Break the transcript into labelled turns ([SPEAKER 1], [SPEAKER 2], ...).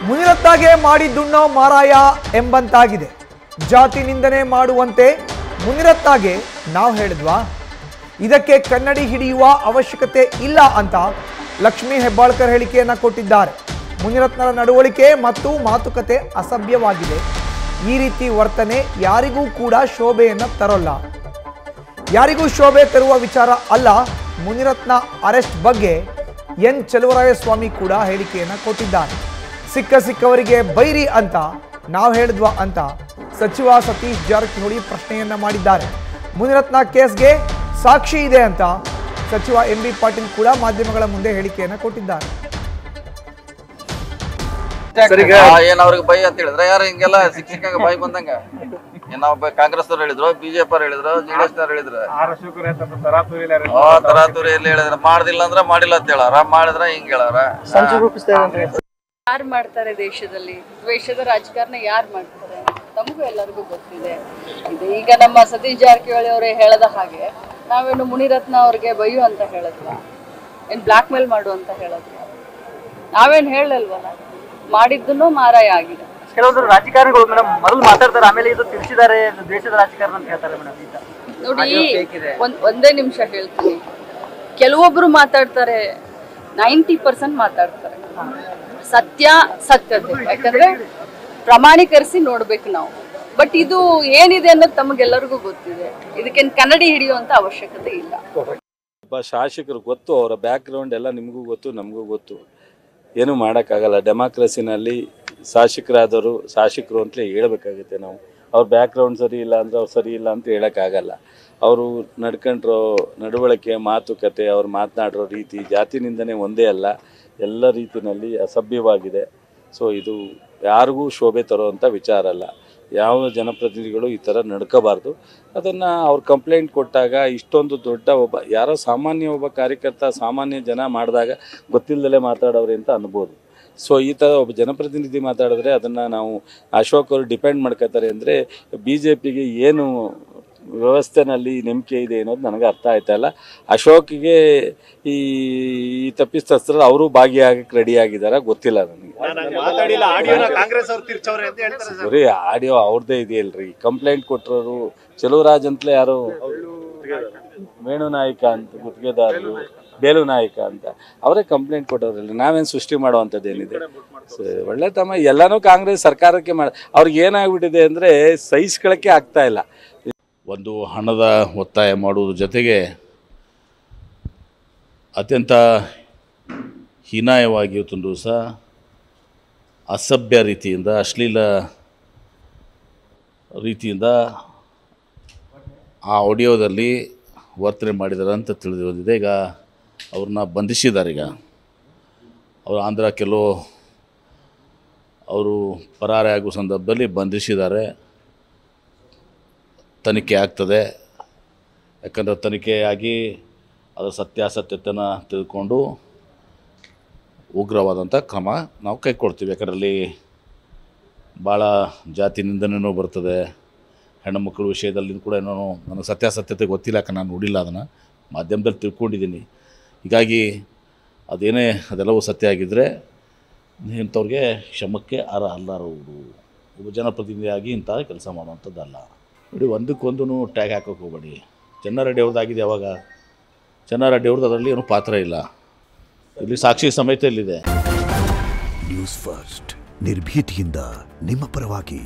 [SPEAKER 1] ಮುನಿರತ್ನಗೆ ಮಾಡಿದ್ದುಣ್ಣೋ ಮಾರಾಯ ಎಂಬಂತಾಗಿದೆ. ಜಾತಿ ನಿಂದನೆ ಮಾಡುವಂತೆ ಮುನಿರತ್ನಗೆ ನಾವು ಹೇಳಿದ್ವಾ? ಇದಕ್ಕೆ ಕನ್ನಡಿ ಹಿಡಿಯುವ ಅವಶ್ಯಕತೆ ಇಲ್ಲ ಅಂತ ಲಕ್ಷ್ಮೀ ಹೆಬ್ಬಾಳ್ಕರ್ ಹೇಳಿಕೆಯನ್ನ ಕೊಟ್ಟಿದ್ದಾರೆ. ಮುನಿರತ್ನರ ನಡವಳಿಕೆ ಮತ್ತು ಮಾತುಕತೆ ಅಸಭ್ಯವಾಗಿದೆ. ಈ ರೀತಿ ವರ್ತನೆ ಯಾರಿಗೂ ಕೂಡ ಶೋಭೆಯನ್ನ ತರೋಲ್ಲ. ಯಾರಿಗೂ ಶೋಭೆ ತರುವ ವಿಚಾರ ಅಲ್ಲ. ಮುನಿರತ್ನ ಅರೆಸ್ಟ್ ಬಗ್ಗೆ ಎನ್ ಚಲುವರಾಯಸ್ವಾಮಿ ಕೂಡ ಹೇಳಿಕೆಯನ್ನ ಕೊಟ್ಟಿದ್ದಾರೆ. ಸಿಕ್ಕವರಿಗೆ ಬೈರಿ ಅಂತ ನಾವು ಹೇಳಿದ್ವಾ ಅಂತ ಸಚಿವ ಸತೀಶ್ ಜಾರಕಿಹೊಳಿ ಪ್ರಶ್ನೆಯನ್ನ ಮಾಡಿದ್ದಾರೆ. ಮುನಿರತ್ನ ಕೇಸ್ಗೆ ಸಾಕ್ಷಿ ಇದೆ ಅಂತ ಸಚಿವ ಎಂ.ಬಿ. ಪಾಟೀಲ್ ಕೂಡ ಮಾಧ್ಯಮಗಳ ಮುಂದೆ ಹೇಳಿಕೆಯನ್ನ ಕೊಟ್ಟಿದ್ದಾರೆ.
[SPEAKER 2] ಏನ್ ಅವ್ರಿಗೆ ಬೈ ಅಂತ ಹೇಳಿದ್ರೆ ಯಾರು ಹಿಂಗೆಲ್ಲ ಶಿಕ್ಷಕ ಬೈ ಬಂದಂಗ ನಾವು ಕಾಂಗ್ರೆಸ್ ಅವ್ರು ಹೇಳಿದ್ರು, ಬಿಜೆಪಿ ಅವ್ರು ಹೇಳಿದ್ರು, ಜೆಡಿಎಸ್ ಅವ್ರು ಹೇಳಿದ್ರು, ತರಾತುರಿ ಎಲ್ಲಿ ಹೇಳಿದ್ರ ಮಾಡ್ದಿಲ್ಲ ಅಂದ್ರ ಮಾಡಿಲ್ಲ ಅಂತ ಹೇಳಾರ, ಮಾಡಿದ್ರ ಹಿಂಗ್ ಹೇಳಾರ.
[SPEAKER 3] ಯಾರು ಮಾಡ್ತಾರೆ ದೇಶದಲ್ಲಿ ದ್ವೇಷದ ರಾಜಕಾರಣ? ಯಾರು ಮಾಡ್ತಾರೆ? ನಮಗೂ ಎಲ್ಲರಿಗೂ ಗೊತ್ತಿದೆ. ಈಗ ನಮ್ಮ ಸತೀಶ್ ಜಾರಕಿಹೊಳಿ ಅವರೇ ಹೇಳದ ಹಾಗೆ ನಾವೇನು ಮುನಿರತ್ನ ಅವ್ರಿಗೆ ಬೈಯು ಅಂತ ಹೇಳಿದ್ವ? ಏನ್ ಬ್ಲಾಕ್ ಮೇಲ್ ಮಾಡು ಅಂತ ಹೇಳಿದ್ವ? ನಾವೇನ್ ಹೇಳಲ್ವಲ್ಲ. ಮಾಡಿದ್ದನ್ನು ಮಾರಾಯ ಆಗಿದೆ.
[SPEAKER 4] ಕೆಲವೊಂದು ರಾಜಕಾರಣಿಗಳು ಮೇಡಮ್ ಮೊದಲು ಮಾತಾಡ್ತಾರೆ, ಆಮೇಲೆ ಇದು ತಿಳಿಸಿದ್ದಾರೆ ದೇಶದ ರಾಜಕಾರಣ ಅಂತ ಹೇಳ್ತಾರೆ ಮೇಡಮ್.
[SPEAKER 3] ನೋಡಿ, ಒಂದೇ ನಿಮಿಷ ಹೇಳ್ತೀನಿ. ಕೆಲವೊಬ್ರು ಮಾತಾಡ್ತಾರೆ, 90% ಮಾತಾಡ್ತಾರೆ. ಸತ್ಯತೆ ಯಾಕಂದ್ರೆ ಪ್ರಮಾಣೀಕರಿಸಿ ನೋಡ್ಬೇಕು ನಾವು. ಬಟ್ ಇದು ಏನಿದೆ ಅನ್ನೋದು ತಮಗೆಲ್ಲರಿಗೂ ಗೊತ್ತಿದೆ. ಇದಕ್ಕೇನು ಕನ್ನಡಿ ಹಿಡಿಯುವಂತ ಅವಶ್ಯಕತೆ ಇಲ್ಲ.
[SPEAKER 5] ಒಬ್ಬ ಶಾಸಕರು ಗೊತ್ತು, ಅವರ ಬ್ಯಾಕ್ ಗ್ರೌಂಡ್ ಎಲ್ಲ ನಿಮಗೂ ಗೊತ್ತು, ನಮಗೂ ಗೊತ್ತು. ಏನೂ ಮಾಡೋಕ್ಕಾಗಲ್ಲ. ಡೆಮಾಕ್ರಸಿನಲ್ಲಿ ಶಾಸಕರು ಅಂತಲೇ ಹೇಳಬೇಕಾಗುತ್ತೆ ನಾವು. ಅವ್ರ ಬ್ಯಾಕ್ ಗ್ರೌಂಡ್ ಸರಿ ಇಲ್ಲ ಅಂದರೆ ಅವ್ರು ಸರಿ ಇಲ್ಲ ಅಂತ ಹೇಳೋಕ್ಕಾಗಲ್ಲ. ಅವರು ನಡ್ಕೊಂಡ್ರೋ ನಡವಳಿಕೆ, ಮಾತುಕತೆ, ಅವ್ರು ಮಾತನಾಡಿರೋ ರೀತಿ, ಜಾತಿ ನಿಂದನೆ ಒಂದೇ ಅಲ್ಲ, ಎಲ್ಲ ರೀತಿಯಲ್ಲಿ ಅಸಭ್ಯವಾಗಿದೆ. ಸೊ ಇದು ಯಾರಿಗೂ ಶೋಭೆ ತರುವಂಥ ವಿಚಾರ ಅಲ್ಲ. ಯಾವ ಜನಪ್ರತಿನಿಧಿಗಳು ಈ ಥರ ನಡ್ಕೋಬಾರ್ದು. ಅದನ್ನು ಅವ್ರು ಕಂಪ್ಲೇಂಟ್ ಕೊಟ್ಟಾಗ ಇಷ್ಟೊಂದು ದೊಡ್ಡ ಯಾರೋ ಸಾಮಾನ್ಯ ಒಬ್ಬ ಕಾರ್ಯಕರ್ತ, ಸಾಮಾನ್ಯ ಜನ ಮಾಡಿದಾಗ ಗೊತ್ತಿಲ್ಲದಲೇ ಮಾತಾಡೋರು ಅಂತ ಅನ್ಬೋದು. ಸೊ ಈ ಥರ ಒಬ್ಬ ಜನಪ್ರತಿನಿಧಿ ಮಾತಾಡಿದ್ರೆ ಅದನ್ನು ನಾವು ಅಶೋಕ್ ಅವರು ಡಿಪೆಂಡ್ ಮಾಡ್ಕೋತಾರೆ ಅಂದರೆ BJPಗೆ ಏನು ವ್ಯವಸ್ಥೆನಲ್ಲಿ ನಂಬಿಕೆ ಇದೆ ಅನ್ನೋದು ನನಗೆ ಅರ್ಥ ಆಯ್ತಲ್ಲ. ಅಶೋಕ್ಗೆ ಈ ತಪ್ಪಿತಸ್ಥರು ಅವರು ಭಾಗಿಯಾಗಕ್ಕೆ ರೆಡಿ ಆಗಿದ್ದಾರೆ, ಗೊತ್ತಿಲ್ಲ ನನಗೆ. ಬರೀ ಆಡಿಯೋ ಅವ್ರದ್ದೇ ಇದೆಯಲ್ರಿ. ಕಂಪ್ಲೇಂಟ್ ಕೊಟ್ಟರು ಚೆಲುವರಾಜ್ ಅಂತಲೇ ಯಾರು ವೇಣು ನಾಯಕ ಅಂತ ಗುತ್ತಿಗೆದಾರರು, ಬೇಲು ನಾಯಕ ಅಂತ ಅವರೇ ಕಂಪ್ಲೇಂಟ್ ಕೊಟ್ಟವ್ರಲ್ಲ. ನಾವೇನು ಸೃಷ್ಟಿ ಮಾಡುವಂಥದ್ದೇನಿದೆ? ಒಳ್ಳೆ ತಮ್ಮ ಎಲ್ಲನೂ ಕಾಂಗ್ರೆಸ್ ಸರ್ಕಾರಕ್ಕೆ ಅವ್ರಿಗೆ ಏನಾಗ್ಬಿಟ್ಟಿದೆ ಅಂದರೆ ಸಹಿಸ್ಕೊಳ್ಳೋಕ್ಕೆ ಆಗ್ತಾ ಇಲ್ಲ.
[SPEAKER 6] ಒಂದು ಹಣದ ಒತ್ತಾಯ ಮಾಡುವುದ್ರ ಜೊತೆಗೆ ಅತ್ಯಂತ ಹೀನಾಯವಾಗಿ ಇವತ್ತೊಂದು ದಿವಸ ಅಸಭ್ಯ ರೀತಿಯಿಂದ, ಅಶ್ಲೀಲ ರೀತಿಯಿಂದ ಆ ಆಡಿಯೋದಲ್ಲಿ ವರ್ತನೆ ಮಾಡಿದ್ದಾರೆ ಅಂತ ತಿಳಿದು ಬಂದಿದೆ. ಈಗ ಅವ್ರನ್ನ ಬಂಧಿಸಿದ್ದಾರೆ. ಈಗ ಅವರು ಆಂಧ್ರ ಅವರು ಪರಾರಿ ಆಗುವ ಸಂದರ್ಭದಲ್ಲಿ ಬಂಧಿಸಿದ್ದಾರೆ. ತನಿಖೆ ಆಗ್ತದೆ. ಯಾಕಂದರೆ ತನಿಖೆಯಾಗಿ ಅದರ ಸತ್ಯಾಸತ್ಯತೆಯನ್ನು ತಿಳ್ಕೊಂಡು ಉಗ್ರವಾದಂಥ ಕ್ರಮ ನಾವು ಕೈಗೊಳ್ತೀವಿ. ಯಾಕಂದ್ರಲ್ಲಿ ಭಾಳ ಜಾತಿ ನಿಂದನೆಯೂ ಬರ್ತದೆ. ಹೆಣ್ಣುಮಕ್ಕಳ ವಿಷಯದಲ್ಲಿ ಕೂಡ ಏನೋ ನನಗೆ ಸತ್ಯಾಸತ್ಯತೆ ಗೊತ್ತಿಲ್ಲ, ಯಾಕೆ ನಾನು ನೋಡಿಲ್ಲ, ಅದನ್ನು ಮಾಧ್ಯಮದಲ್ಲಿ ತಿಳ್ಕೊಂಡಿದ್ದೀನಿ. ಹೀಗಾಗಿ ಅದೆಲ್ಲವೂ ಸತ್ಯ ಆಗಿದ್ದರೆ ಇಂಥವ್ರಿಗೆ ಕ್ಷಮಕ್ಕೆ ಅರ್ಹರವರು. ಒಬ್ಬ ಜನಪ್ರತಿನಿಧಿಯಾಗಿ ಇಂಥ ಕೆಲಸ ಮಾಡುವಂಥದ್ದಲ್ಲ. ನೋಡಿ, ಒಂದಕ್ಕೊಂದು ಟ್ಯಾಗ್ ಹಾಕೋಕೆ ಹೋಗಬೇಡಿ. ಚೆನ್ನಾರೆಡ್ಡಿ ಅವ್ರದ್ದು ಆಗಿದೆ. ಯಾವಾಗ ಚೆನ್ನಾರೆಡ್ಡಿ ಅವ್ರದ್ದು ಅದರಲ್ಲಿ ಏನೂ ಪಾತ್ರ ಇಲ್ಲ. ಇಲ್ಲಿ ಸಾಕ್ಷಿ ಸಮೇತ ಇಲ್ಲಿದೆ.
[SPEAKER 7] ನ್ಯೂಸ್ ಫಸ್ಟ್, ನಿರ್ಭೀತಿಯಿಂದ ನಿಮ್ಮ ಪರವಾಗಿ.